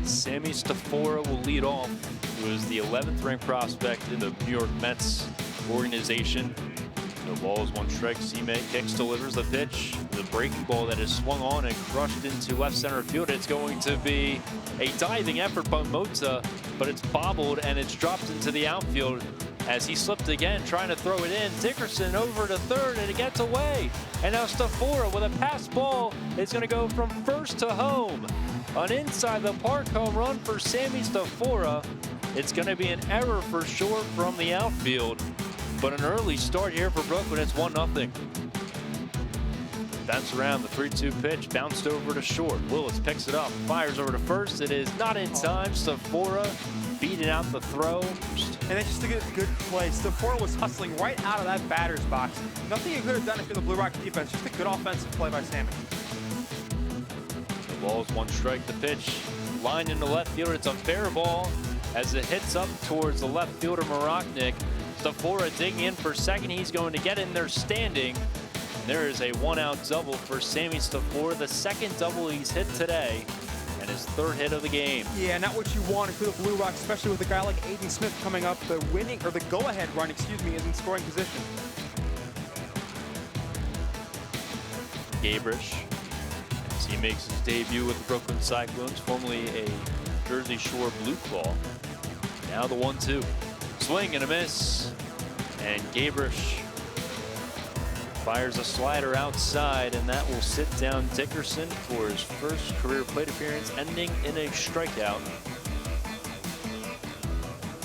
Sammy Stafura will lead off, who is the 11th ranked prospect in the New York Mets organization. The ball is 1 strike. Sime kicks, delivers the pitch. The breaking ball that is swung on and crushed into left center field. It's going to be a diving effort by Mota, but it's bobbled and it's dropped into the outfield as he slipped again, trying to throw it in. Dickerson over to third, and it gets away. And now Stafura with a pass ball is going to go from first to home. An inside the park home run for Sammy Stafura. It's going to be an error for sure from the outfield, but an early start here for Brooklyn. It's 1-0. Bounce around, the 3-2 pitch bounced over to short. Willis picks it up, fires over to first. It is not in time. Stafura beating out the throw. And it's just a good play. Stafura was hustling right out of that batter's box. Nothing you could have done if you're the Blue Rock defense. Just a good offensive play by Sammy. The ball is 1 strike. The pitch lined into left fielder. It's a fair ball as it hits up towards the left fielder Maroknik. Stafura digging in for second. He's going to get in there standing. There is a 1-out double for Sammy Stafura, the 2nd double he's hit today, and his 3rd hit of the game. Yeah, not what you want for the Blue Rocks, especially with a guy like Aiden Smith coming up. The winning, or the go-ahead run, excuse me, is in scoring position. Gabriish, as he makes his debut with the Brooklyn Cyclones, formerly a Jersey Shore Blue Claw. Now the 1-2. Swing and a miss, and Gabriish fires a slider outside, and that will sit down Dickerson for his first career plate appearance, ending in a strikeout.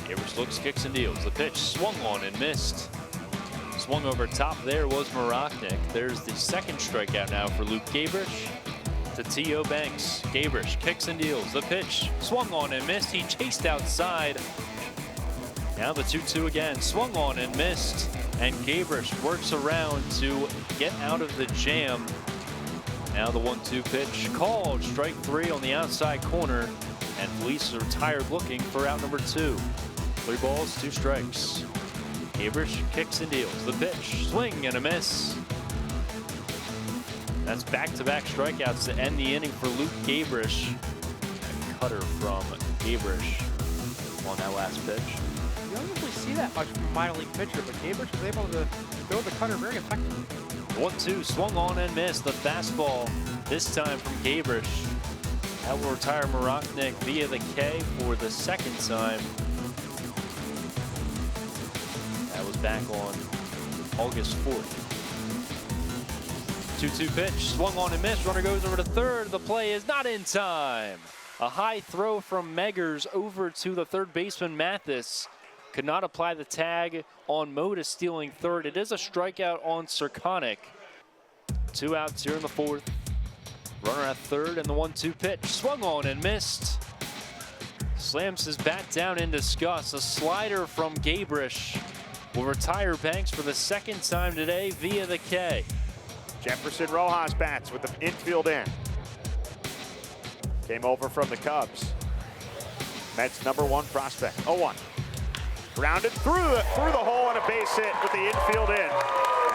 Gabriish looks, kicks, and deals. The pitch swung on and missed. Swung over top there was Maroknik. There's the 2nd strikeout now for Luke Gabrysh. To T.O. Banks. Gabriish kicks and deals. The pitch swung on and missed. He chased outside. Now the 2-2 again. Swung on and missed. And Gabriish works around to get out of the jam. Now the 1-2 pitch called. Strike 3 on the outside corner. And Felice are tired looking for out number 2. 3 balls, 2 strikes. Gabriish kicks and deals. The pitch, swing and a miss. That's back-to-back strikeouts to end the inning for Luke Gabrysh. A cutter from Gabriish on that last pitch. You don't usually see that much from a minor league pitcher, but Gabriish was able to throw the cutter very effectively. 1-2, swung on and missed. The fastball, this time from Gabriish. That will retire Maroknik via the K for the 2nd time. That was back on August 4th. 2-2 pitch, swung on and missed. Runner goes over to third. The play is not in time. A high throw from Meggers over to the third baseman Mathis. Could not apply the tag on Mota stealing third. It is a strikeout on Circonic. 2 outs here in the 4th. Runner at third, and the 1-2 pitch swung on and missed. Slams his bat down in disgust. A slider from Gabriish will retire Banks for the 2nd time today via the K. Jefferson Rojas bats with the infield in. Came over from the Cubs. Mets #1 prospect. 0-1. Grounded through the hole and a base hit with the infield in.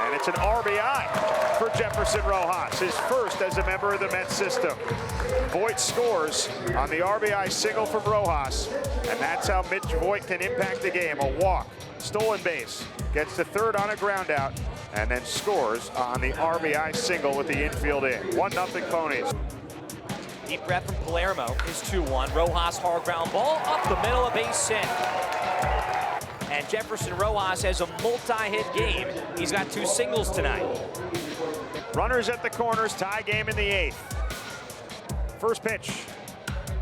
And it's an RBI for Jefferson Rojas, his first as a member of the Mets system. Voit scores on the RBI single from Rojas, and that's how Mitch Voit can impact the game. A walk, stolen base, gets to third on a ground out, and then scores on the RBI single with the infield in. 1-0 Ponies. Deep breath from Palermo is 2-1. Rojas hard ground ball up the middle, a base hit. And Jefferson Rojas has a multi-hit game. He's got 2 singles tonight. Runners at the corners, tie game in the 8th. First pitch.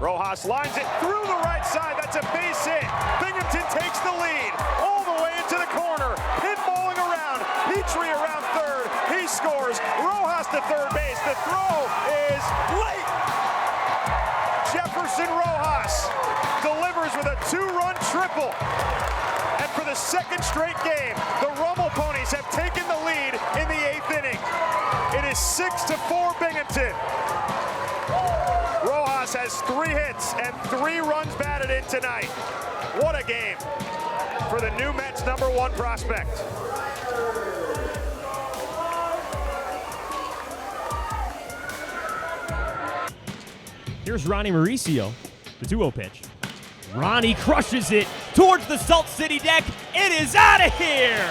Rojas lines it through the right side. That's a base hit. Binghamton takes the lead all the way into the corner. Pinballing around. Petrie around third. He scores. Rojas to third base. The throw is late. Jefferson Rojas delivers with a 2-run triple. And for the 2nd straight game, the Rumble Ponies have taken the lead in the 8th inning. It is 6-4 Binghamton. Rojas has 3 hits and 3 runs batted in tonight. What a game for the new Mets #1 prospect. Here's Ronny Mauricio. The 2-0 pitch. Ronny crushes it towards the Salt City deck. It is out of here!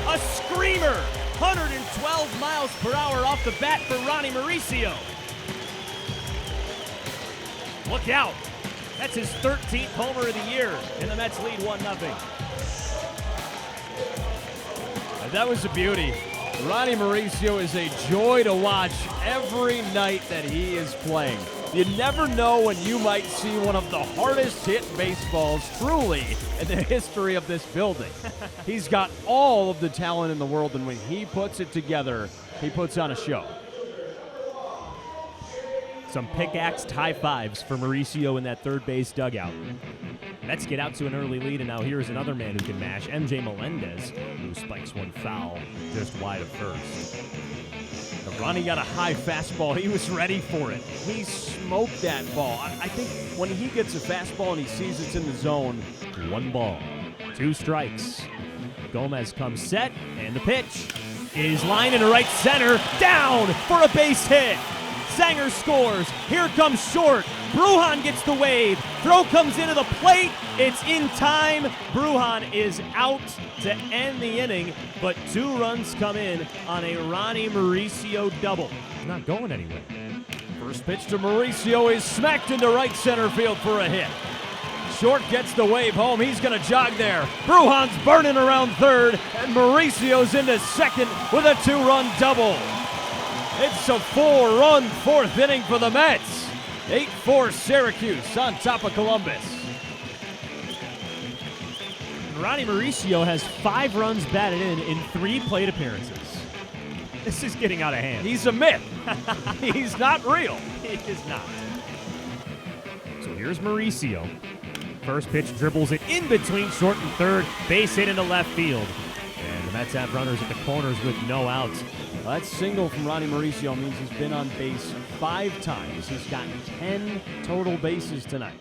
A screamer! 112 miles per hour off the bat for Ronny Mauricio. Look out! That's his 13th homer of the year, and the Mets lead 1-0. That was a beauty. Ronny Mauricio is a joy to watch every night that he is playing. You never know when you might see one of the hardest hit baseballs truly in the history of this building. He's got all of the talent in the world, and when he puts it together, he puts on a show. Some pickaxe high fives for Mauricio in that third base dugout. Mets get out to an early lead, and now here's another man who can mash, MJ Melendez, who spikes one foul just wide of first. But Ronny got a high fastball. He was ready for it. He smoked that ball. I think when he gets a fastball and he sees it's in the zone, 1 ball, 2 strikes. Gomez comes set, and the pitch is lined into right center, down for a base hit. Sanger scores. Here comes short. Brujan gets the wave. Throw comes into the plate. It's in time. Brujan is out to end the inning, but 2 runs come in on a Ronny Mauricio double. Not going anywhere. First pitch to Mauricio is smacked into right center field for a hit. Short gets the wave home. He's going to jog there. Brujan's burning around third, and Mauricio's into second with a 2-run double. It's a 4-run 4th inning for the Mets. 8-4 Syracuse on top of Columbus. Ronny Mauricio has 5 runs batted in 3 plate appearances. This is getting out of hand. He's a myth. He's not real. He is not. So here's Mauricio. First pitch dribbles it in between short and third. Base hit into left field. And the Mets have runners at the corners with no outs. Well, that single from Ronny Mauricio means he's been on base 5 times. He's gotten 10 total bases tonight.